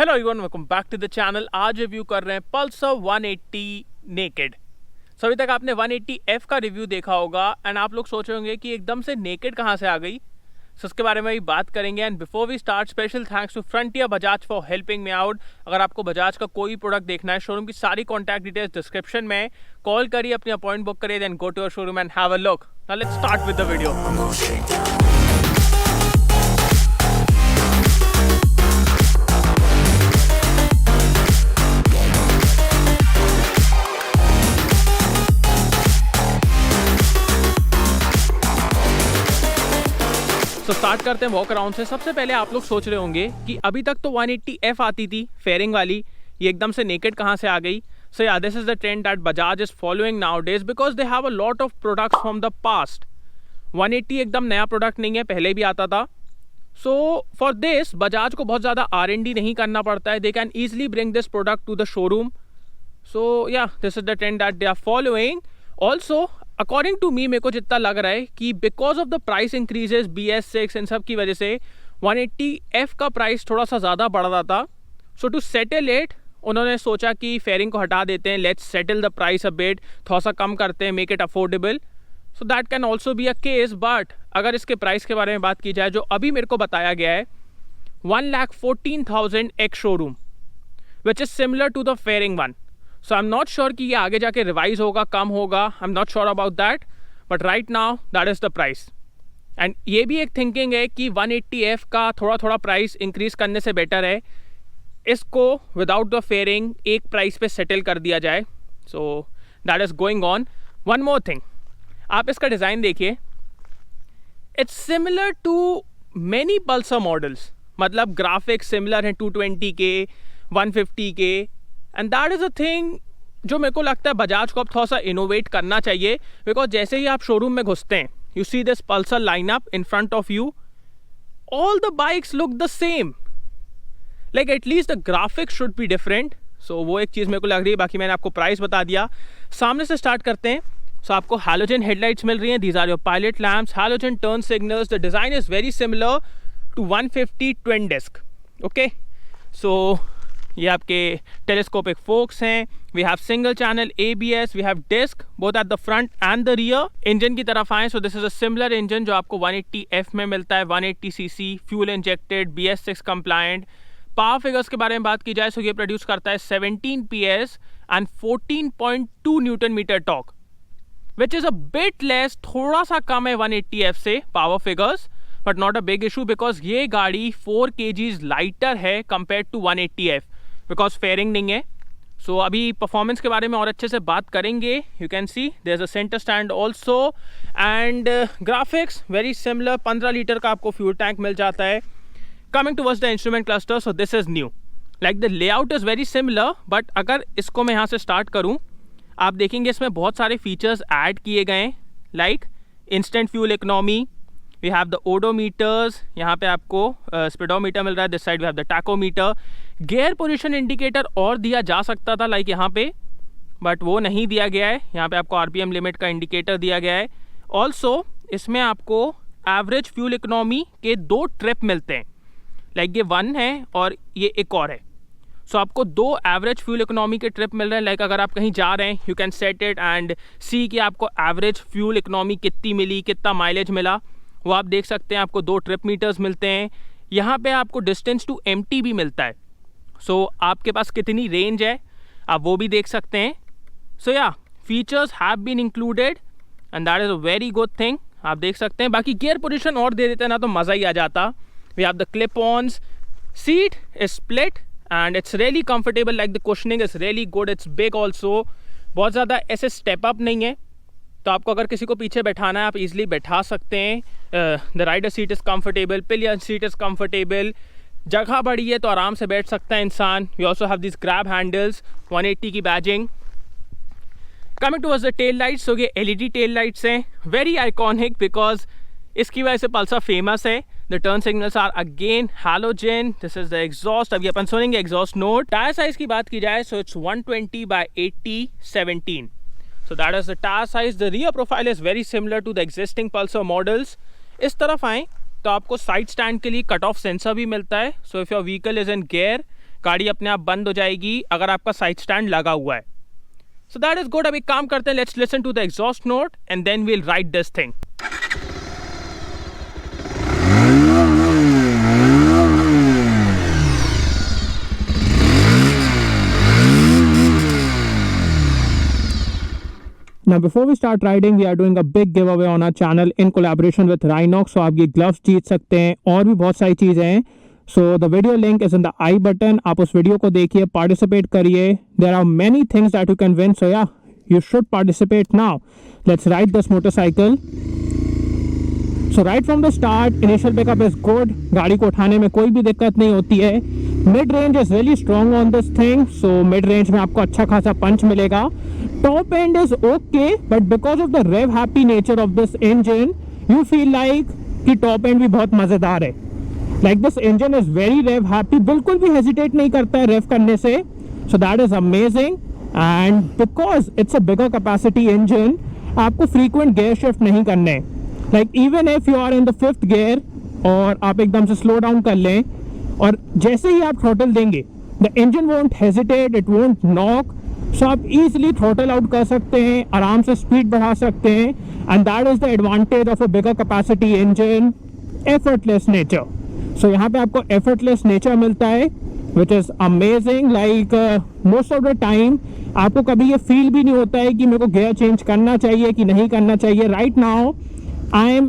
Hello everyone, welcome back to the channel. आज review कर रहे हैं पल्सर 180 नेकेड। सो अभी तक आपने 180F का रिव्यू देखा होगा एंड आप लोग सोच रहे होंगे कि एकदम से नेकेड कहाँ से आ गई। सो उसके बारे में भी बात करेंगे। And before we start, special thanks to frontier Bajaj for helping me out. अगर आपको बजाज का कोई प्रोडक्ट देखना है, शोरूम की सारी कॉन्टैक्ट डिटेल्स डिस्क्रिप्शन में। कॉल करिए, अपनी अपॉइंटमेंट बुक करिए, then go to your showroom and have a look. Now let's start with the video. तो स्टार्ट करते हैं वॉक अराउंड से। सबसे पहले आप लोग सोच रहे होंगे कि अभी तक तो 180F आती थी फेयरिंग वाली, ये एकदम से नेकेड कहाँ से आ गई। सो ya this is the trend that Bajaj is following nowadays because they have a lot of products from the past. 180 एकदम नया प्रोडक्ट नहीं है, पहले भी आता था। सो फॉर दिस बजाज को बहुत ज़्यादा R&D नहीं करना पड़ता है। They can easily bring this product to the showroom. So ya this is the trend that they are following. Also according to me, मेरे को जितना लग रहा है कि because of the price increases BS6 इन सब की वजह से 180F का प्राइस थोड़ा सा ज़्यादा बढ़ रहा था। सो टू सेटल इट, उन्होंने सोचा कि फेयरिंग को हटा देते हैं, let's settle the price a bit, थोड़ा सा कम करते हैं, make it affordable. So that can also be a case. But अगर इसके प्राइस के बारे में बात की जाए, जो अभी मेरे को बताया गया है 1,14,000 ex showroom, which is similar to the fairing one. So I am not sure कि ये आगे जाके रिवाइज होगा, कम होगा, I am not sure about that, but right now that is the price. And ये भी एक थिंकिंग है कि 180F का थोड़ा थोड़ा प्राइस इंक्रीज करने से बेटर है इसको विदाउट द फेयरिंग एक प्राइस पे सेटल कर दिया जाए। So that is going on. One more thing, आप इसका डिज़ाइन देखिए, it's similar to many Pulsar models. मतलब ग्राफिक्स सिमिलर हैं 220 के, 150 के। And that is a thing जो मेरे को लगता है बजाज को अब थोड़ा सा इनोवेट करना चाहिए। बिकॉज जैसे ही आप शोरूम में घुसते हैं, you see this Pulsar lineup in front of you, all the bikes look the same, like at least the graphics should be different. So वो एक चीज़ मेरे को लग रही है। बाकी मैंने आपको प्राइस बता दिया। सामने से स्टार्ट करते हैं। सो आपको हैलोजन हेडलाइट्स मिल रही हैं, these are your pilot lamps, halogen turn signals. The design is very similar to 150 twin disc. Okay, so ये आपके टेलीस्कोपिक फोक्स हैं। We have single channel ABS, we have disc both at the front and the rear. Engine की तरफ आए, so this is a similar engine जो आपको 180F में मिलता है, 180cc, fuel injected, BS6 compliant. Power figures के बारे में बात की जाए, सो ये प्रोड्यूस करता है 17 PS and 14.2 newton metre torque, which is a bit less, थोड़ा सा कम है 180F से power figures, but not a big issue because ये गाड़ी 4 kgs लाइटर है compare to 180F because fairing नहीं है। सो अभी परफॉर्मेंस के बारे में और अच्छे से बात करेंगे। You can see there is a centre stand also and graphics very similar. 15 litre का आपको फ्यूल टैंक मिल जाता है। Coming towards the instrument cluster, so this is new, like the layout is very similar, but अगर इसको मैं यहाँ से स्टार्ट करूँ, आप देखेंगे इसमें बहुत सारे फीचर्स ऐड किए गए हैं, like instant fuel economy, we have the odometers, यहाँ पे आपको स्पीडोमीटर मिल रहा है, this side we have the tachometer. Gear position indicator और दिया जा सकता था लाइक यहाँ पे, बट वो नहीं दिया गया है। यहाँ पे आपको RPM लिमिट का इंडिकेटर दिया गया है। ऑल्सो इसमें आपको एवरेज फ्यूल इकोनॉमी के 2 ट्रिप मिलते हैं, लाइक ये 1 है और ये एक और है। सो आपको 2 एवरेज फ्यूल इकोनॉमी के ट्रिप मिल रहे हैं। लाइक अगर आप कहीं जा रहे हैं, you can set it and see कि आपको एवरेज फ्यूल इकोनॉमी कितनी मिली, कितना माइलेज मिला, वो आप देख सकते हैं। आपको 2 ट्रिप मीटर्स मिलते हैं। यहाँ पे आपको डिस्टेंस टू एम्प्टी भी मिलता है। सो आपके पास कितनी रेंज है आप वो भी देख सकते हैं। सो या features have been included and that is a very good thing, आप देख सकते हैं। बाकी गियर पोजीशन और दे देते हैं ना तो मज़ा ही आ जाता। We have the clip ons, seat is split and it's really comfortable, like the cushioning is really good, it's big also. बहुत ज़्यादा ऐसे स्टेप अप नहीं है, तो आपको अगर किसी को पीछे बैठाना है आप इजीली बैठा सकते हैं। The rider seat is comfortable, pillion seat is comfortable, जगह बड़ी है तो आराम से बैठ सकता है इंसान। We also have this grab handles, 180 की badging. Coming towards the tail lights, so ये LED टेल लाइट्स हैं, वेरी आइकॉनिक बिकॉज इसकी वजह से पल्सर फेमस है। The turn signals are again halogen, this is the exhaust. अभी अपन सुनेंगे एग्जॉस्ट नोट। टायर साइज की बात की जाए, so it's 120 by 80 17। So that is the tire size. The rear profile is very similar to the existing Pulsar models. इस तरफ आएँ तो आपको साइड स्टैंड के लिए कट ऑफ सेंसर भी मिलता है. So if your vehicle is in gear गाड़ी अपने आप बंद हो जाएगी अगर आपका साइड स्टैंड लगा हुआ है. So that is good. अभी काम करते हैं, let's listen to the exhaust note and then we'll ride this thing. Now before we start riding, we are doing a big giveaway on our channel in collaboration with Rhinox. So आप ये gloves जीत सकते हैं और भी बहुत सारी चीज़ें हैं. So the video link is in the I button. आप उस वीडियो को देखिए, participate करिए. There are many things that you can win. So yeah, you should participate now. Let's ride this motorcycle. So right from the start, initial pickup is good. गाड़ी को उठाने में कोई भी दिक्कत नहीं होती है. Mid range is really strong on this thing. So mid range में आपको अच्छा खासा punch मिलेगा. Top end is okay, but because of the rev happy nature of this engine, you feel like कि top end भी बहुत मज़ेदार है. Like this engine is very rev happy. बिल्कुल भी hesitate नहीं करता है rev करने से. So that is amazing. And because it's a bigger capacity engine, आपको frequent gear shift नहीं करने. Like even if you are in the 5th gear और आप एकदम से slow down कर लें और जैसे ही आप throttle देंगे, the engine won't hesitate, it won't knock. So आप easily throttle out कर सकते हैं, आराम से speed बढ़ा सकते हैं. And that is the advantage of a bigger capacity engine, effortless nature. So यहाँ पे आपको effortless nature मिलता है, which is amazing. Like most of the time आपको कभी ये feel भी नहीं होता है कि मेरे को gear change करना चाहिए कि नहीं करना चाहिए. Right now I am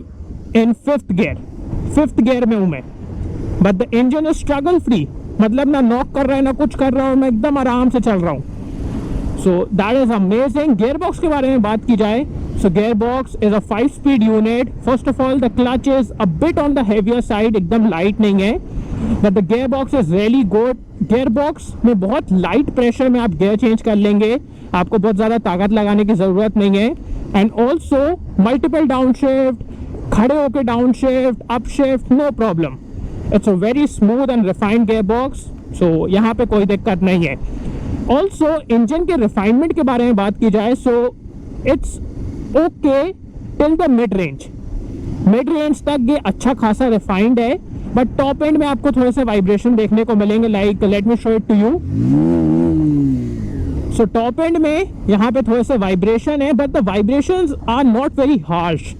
in 5th gear. 5th gear में हूँ मैं. But the engine is struggle free. मतलब ना knock कर रहा है ना कुछ कर रहा हूँ, मैं एकदम आराम से चल रहा हूँ. So that is amazing. Gearbox के बारे में बात की जाए, so gearbox is a 5-speed unit. First of all, the clutch is a bit on the heavier side, एकदम light नहीं है. But the gearbox is really good. Gearbox में बहुत light pressure में आप gear change कर लेंगे. आपको बहुत ज़्यादा ताकत लगाने की ज़रूरत नहीं है. And also multiple downshift, खड़े होके downshift, upshift, no problem. It's a very smooth and refined gearbox. So यहाँ पे कोई दिक्कत नहीं है. Also इंजन के रिफाइनमेंट के बारे में बात की जाए, so it's okay till the mid range. Mid range तक ये अच्छा खासा रिफाइंड है, बट टॉप एंड में आपको थोड़े से वाइब्रेशन देखने को मिलेंगे. Like let me show it to you. So top end में यहाँ पे थोड़े से वाइब्रेशन है, but the vibrations are not very harsh.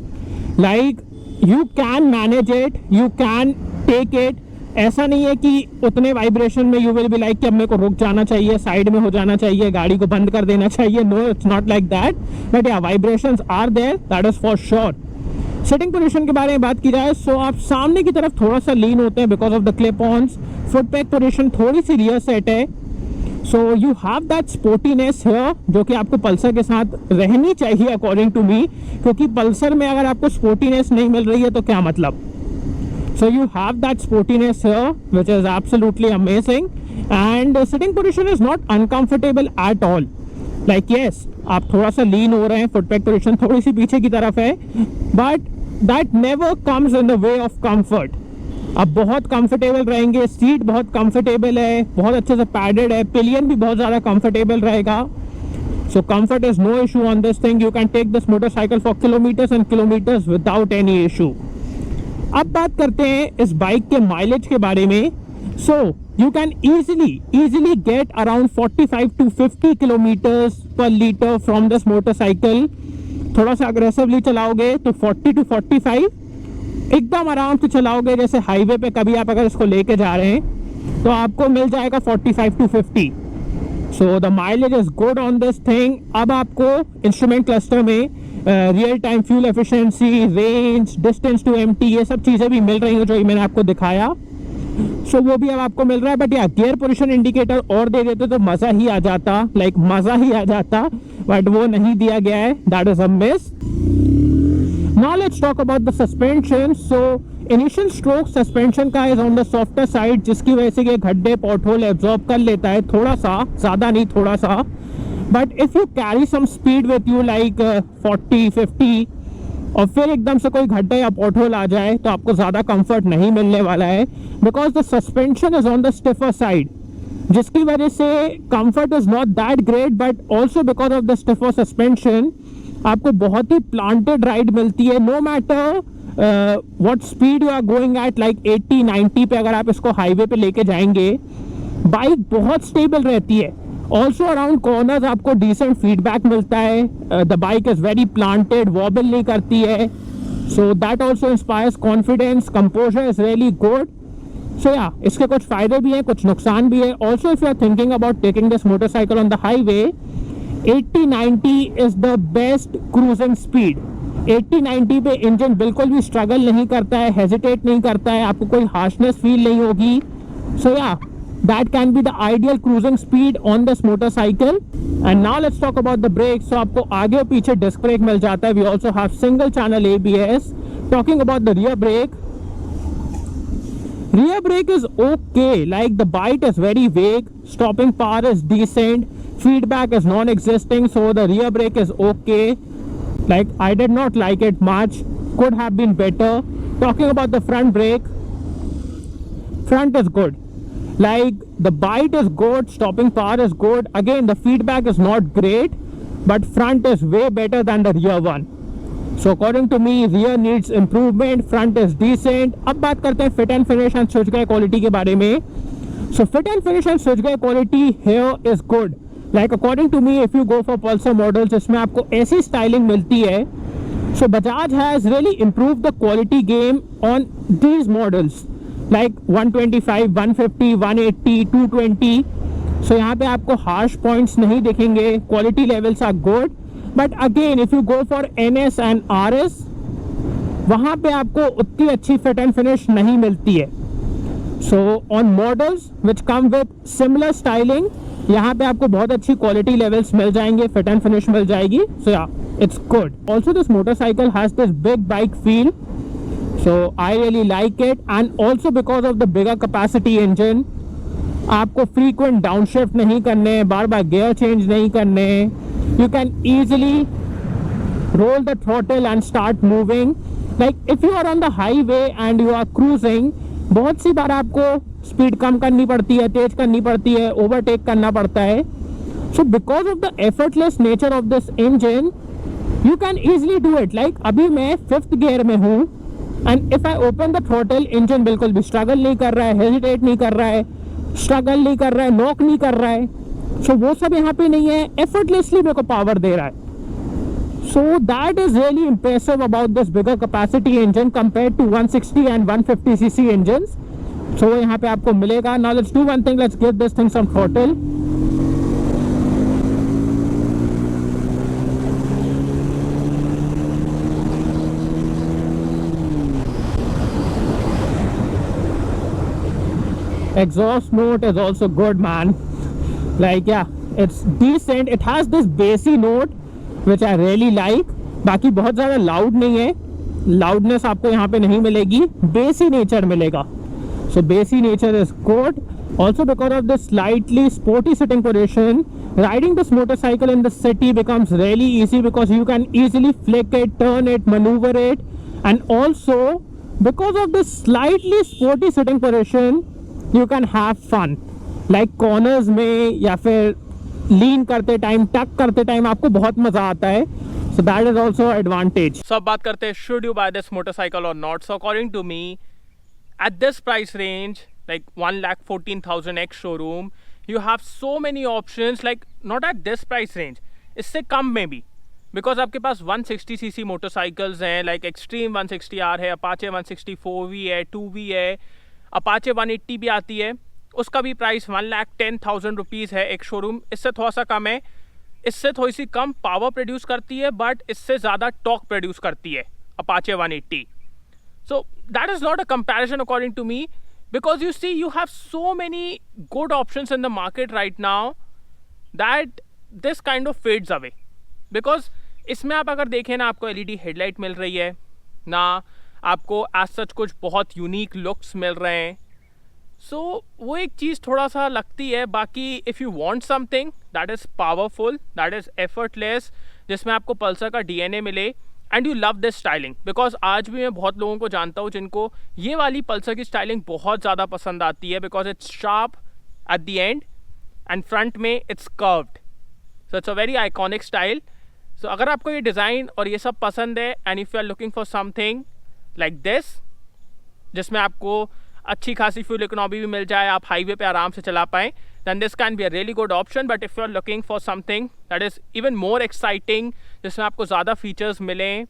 Like you can manage it, you can take it. ऐसा नहीं है कि उतने वाइब्रेशन में यू विल बी लाइक कि अब मेरे को रुक जाना चाहिए, साइड में हो जाना चाहिए, गाड़ी को बंद कर देना चाहिए. No, it's not like that. But ya vibrations are there, that is for sure. Setting position के बारे में बात की जाए, सो आप सामने की तरफ थोड़ा सा लीन होते हैं because of the clip ons. Foot peg position थोड़ी सी रियर सेट है. So you have that sportiness here, जो कि आपको पल्सर के साथ रहनी चाहिए अकॉर्डिंग टू मी, क्योंकि पल्सर में अगर आपको स्पोर्टीनेस नहीं मिल रही है तो क्या मतलब. सो you have that sportiness here which is absolutely amazing. And sitting position is not uncomfortable at all. Like yes, आप थोड़ा सा लीन हो रहे हैं, फुट पैक पोजीशन थोड़ी सी पीछे की तरफ है, but that never comes in the way of comfort. आप बहुत कंफर्टेबल रहेंगे, सीट बहुत कंफर्टेबल है, बहुत अच्छे से पैडेड है, पिलियन भी बहुत ज़्यादा कंफर्टेबल रहेगा. So comfort is no issue on this thing. You can take this motorcycle for kilometres and kilometres without any issue. अब बात करते हैं इस बाइक के माइलेज के बारे में. सो you can easily get around 45 to 50 kilometers per liter from this motorcycle. थोड़ा सा अग्रेसिवली चलाओगे तो 40 to 45, एकदम आराम से चलाओगे जैसे हाईवे पे कभी आप अगर इसको लेके जा रहे हैं तो आपको मिल जाएगा 45 to 50. So the mileage is good on this thing. अब आपको इंस्ट्रूमेंट क्लस्टर में real time fuel efficiency, range, distance to empty, ये सब चीज़ें भी मिल रही हैं जो मैंने आपको दिखाया. सो वो भी अब आपको मिल रहा है. बट या गियर पोजीशन इंडिकेटर और दे देते तो मज़ा ही आ जाता, मज़ा ही आ जाता, बट वो नहीं दिया गया है. That is a miss. Now let's talk about the suspension. So initial stroke suspension का is on the softer side, जिसकी वजह से ये गड्ढे पॉटहोल एब्जॉर्ब कर लेता है थोड़ा सा, ज़्यादा नहीं थोड़ा सा. But if you carry some speed with you like 40-50 और फिर एकदम से कोई गड्ढा या पॉटहोल आ जाए तो आपको ज़्यादा कंफर्ट नहीं मिलने वाला है, because the suspension is on the stiffer side, जिसकी वजह से comfort is not that great. But also because of the stiffer suspension आपको बहुत ही प्लांटेड राइड मिलती है. No matter what speed you are going at, like 80-90 पे अगर आप इसको हाईवे पे लेके जाएंगे बाइक बहुत स्टेबल रहती है. ऑल्सो अराउंड कॉर्नर्स आपको डिसेंट फीडबैक मिलता है. The bike is very planted, wobble नहीं करती है. So that also inspires confidence. Composure is really good. So ya इसके कुछ फायदे भी हैं, कुछ नुकसान भी है. Also if you are thinking about taking this motorcycle on the highway, 80-90 is the best cruising speed. 80-90 पे इंजन बिल्कुल भी स्ट्रगल नहीं करता है, हेजिटेट नहीं करता है, आपको कोई हार्शनेस फील नहीं होगी. सो या that can be the ideal cruising speed on this motorcycle. And now let's talk about the brakes. So आपको आगे और पीछे डिस्क ब्रेक मिल जाता है. We also have single channel ABS. Talking about the rear brake is okay. Like the bite is very vague, stopping power is decent, feedback is non-existing, so the rear brake is okay. Like I did not like it much, could have been better. Talking about the front brake, front is good. Like the bite is good, stopping power is good. Again, the feedback is not great, but front is way better than the rear one. So according to me, rear needs improvement, front is decent. अब बात करते हैं fit and finish and switch gear quality के बारे में. So fit and finish and switch gear quality here is good. Like according to me, if you go for Pulsar models जिसमें आपको ऐसी styling मिलती है, so Bajaj has really improved the quality game on these models. Like 125, 150, 180, 220. So यहाँ पे आपको harsh points नहीं दिखेंगे. Quality levels are good. But again, if you go for NS and RS, वहाँ पे आपको उतनी अच्छी fit and finish नहीं मिलती है. So on models which come with similar styling, यहाँ पे आपको बहुत अच्छी quality levels मिल जाएंगे, fit and finish मिल जाएगी. So yeah, it's good. Also this motorcycle has this big bike feel. So I really like it, and also because of the bigger capacity engine, आपको frequent downshift नहीं करने, बार बार gear change नहीं करने. You can easily roll the throttle and start moving. Like if you are on the highway and you are cruising, बहुत सी बार आपको speed कम करनी पड़ती है, तेज करनी पड़ती है, overtake करना पड़ता है. So because of the effortless nature of this engine, you can easily do it. Like अभी मैं 5th gear में हूँ, and if I open the throttle, engine बिल्कुल भी struggle नहीं कर रहा है, hesitate नहीं कर रहा है, struggle नहीं कर रहा है, knock नहीं कर रहा है. So वो सब यहाँ पे नहीं है, effortlessly मेरे को power दे रहा है. So that is really impressive about this bigger capacity engine compared to 160 and 150cc engines. So वो यहाँ पे आपको मिलेगा. Now let's do one thing, let's give this thing some throttle. Exhaust note is also good, man. Like yeah, it's decent. It has this bassy note which I really like. बाकी बहुत ज़्यादा loud नहीं है. Loudness आपको यहाँ पे नहीं मिलेगी. Bassy nature मिलेगा. So bassy nature is good. Also because of this slightly sporty sitting position, riding this motorcycle in the city becomes really easy because you can easily flick it, turn it, maneuver it. And also because of this slightly sporty sitting position, you can have fun. Like corners में या फिर lean करते time, टक करते time आपको बहुत मजा आता है. So that is also an advantage. So अब बात करते हैं should you buy this motorcycle or not. So according to me, at this price range, like 1,14,000 ex showroom, you have so many options. Like not at this price range, इससे कम में भी, because आपके पास 160cc motorcycles हैं. like Extreme 160R है, Apache 164V है, 2V है, Apache 180 भी आती है. उसका भी प्राइस 1,10,000 रुपीज़ है एक शोरूम. इससे थोड़ा सा कम है, इससे थोड़ी सी कम पावर प्रोड्यूस करती है, बट इससे ज़्यादा टॉर्क प्रोड्यूस करती है Apache 180. So that is not a comparison according to me, because you see you have so many good options in the market right now that this kind of fades away. Because इसमें आप अगर देखें ना, आपको LED headlight मिल रही है ना, आपको एज सच कुछ बहुत यूनिक लुक्स मिल रहे हैं. सो वो एक चीज़ थोड़ा सा लगती है. बाकी if you want something that is powerful, that is effortless, जिसमें आपको पल्सर का DNA मिले, and you love this styling. Because आज भी मैं बहुत लोगों को जानता हूँ जिनको ये वाली पल्सर की स्टाइलिंग बहुत ज़्यादा पसंद आती है, because it's sharp at the end and front में it's curved. So it's a very iconic style. So अगर आपको ये डिज़ाइन और ये सब पसंद है, and if you are looking for something like this, जिसमें आपको अच्छी खासी फ्यूल इकोनॉमी भी मिल जाए, आप हाईवे पे आराम से चला पाएँ, then this can be a really good option. But if you're looking for something that is even more exciting, जिसमें आपको ज़्यादा features मिलें,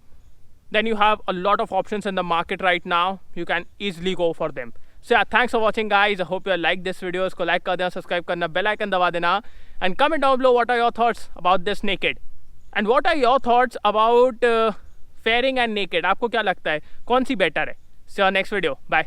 then you have a lot of options in the market right now. You can easily go for them. So yeah, thanks for watching guys. I hope you like this video. इसको like कर देना, subscribe करना, bell icon दबा देना, and comment down below what are your thoughts about this Naked, and what are your thoughts about fairing and Naked. आपको क्या लगता है कौन सी better है? See you next video. Bye.